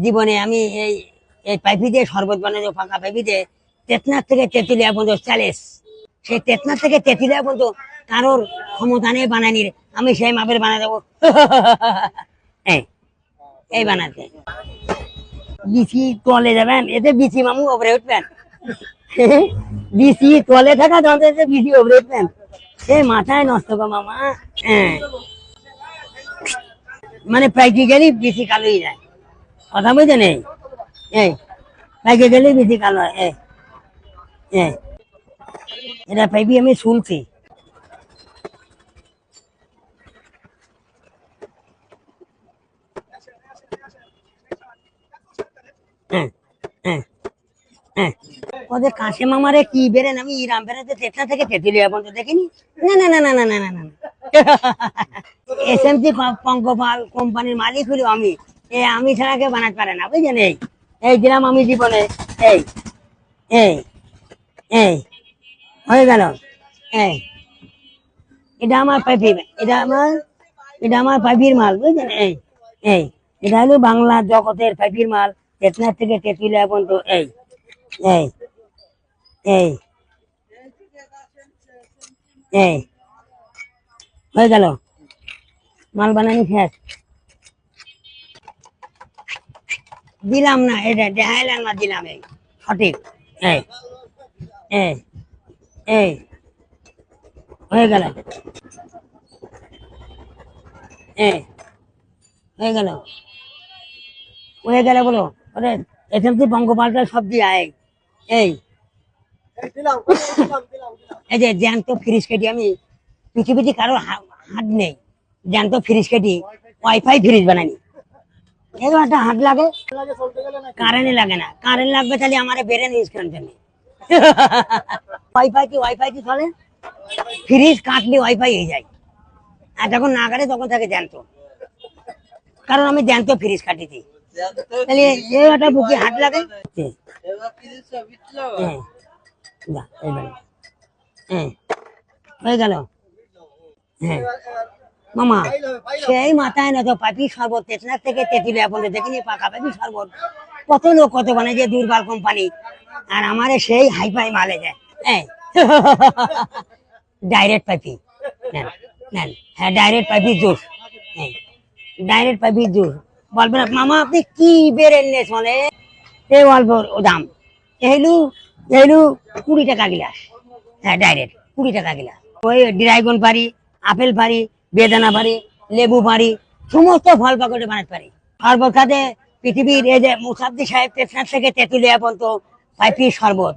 জীবনে আমি এই এই পাইপি দিয়ে শরবত বানানো, ফাঁকা পাইপি দিয়ে তেতনার থেকে তেঁতুলিয়া পর্যন্ত চ্যালেঞ্জ। সেই তেতনার থেকে তেঁতুলিয়া পর্যন্ত কারোর ক্ষমতা নেই বানানি, আমি সেই মাপের বানা দেবো। এই এই বানাতে বিচি তলে যাবেন, এতে বিচি মামু ওপরে উঠবেন। বিচি তলে থাকা যন্ত্রে বিচি ওপরে উঠবেন, সে মাথায় নষ্ট গো মামা। হ্যাঁ, মানে প্র্যাকটিক্যালি বিচি কালোই যায়, কথা বুঝছেন? এই প্র্যাকটিক্যালি বিচি কালো হয়। এটা পাইবি আমি শুনছি। ওদের কাশে মামারে কি বেরেন, আমি ইরাম বেড়াতে তেতনা থেকে তেঁতুলিয়া পর্যন্ত দেখিনি। না না না না না না না না, এসএমসি পঙ্কপাল কোম্পানির মালিক হলো আমি, আমি ছাড়া কেউ বানাতে পারে না, বুঝছেন? এই দিলাম আমি জীবনে। এই এই এই হয়ে গেল। এই এটা আমার পাইপি, এটা আমার পাইপির মাল, বুঝছেন? এই এটা হলো বাংলা জগতের পাইপির মাল, তেতনার থেকে তেঁতুলিয়া পর্যন্ত। এই এই এই এই হয়ে গেল, মাল বানানি শেষ। দিলাম না, এটা দেখাইলাম না, দিলাম। এই সঠিক। এই এই এই হয়ে গেল, হয়ে গেল, হয়ে গেল বলো। ওরে এসএমসি বঙ্গপালটা সব দিয়ে আয়। এই এই যে জ্যান্ত ফ্রিজ কেটে আমি, পৃথিবীতে কারোর হাত নেই জ্যান্ত ফ্রিজ কেটে ওয়াইফাই ফ্রিজ বানানি। এবার একটা হাত লাগে, কারেন্ট লাগে না, কারেন্ট লাগবে তাহলে আমার বেরেন ইউজ করেন জন্য। ওয়াইফাই কি চলে, ফ্রিজ কাটলে ওয়াইফাই হয়ে যায়, আর যখন না কাটে তখন থাকে জ্যান্ত, কারণ আমি জ্যান্ত ফ্রিজ কাটিছি। তাহলে একটা বুকে হাত লাগে। হয়ে গেল। হ্যাঁ মামা, সেই মাথায় না তো পাইপি শরবত তেতনার থেকে তেঁতুলিয়া পর্যন্ত দেখিনি, পাকা পাইপি শরবত কত লোক কত বানায়, যে দুর্বার কোম্পানি, আর আমারে সেই হাইফাই মালে যায়। ডাইরেক্ট পাইপি নেন নেন, হ্যাঁ ডাইরেক্ট পাইপি জুস, ডাইরেক্ট পাইপি জুস। বলবেন মামা আপনি কি বেরেন চলে, এই অল্প দাম, এলু 20 টাকা গিলাস। হ্যাঁ ডাইরেক্ট 20 টাকা গিলাস। ওই ড্রাগন পারি, আপেল পারি, বেদানা পারি, লেবু পারি, সমস্ত ফল পাকড়ে বানাতে পারি। শরবত খাতে পৃথিবীর এই যে মুসাদ্দি সাহেব তেতনার থেকে তেঁতুলিয়া পর্যন্ত পাইপি শরবত।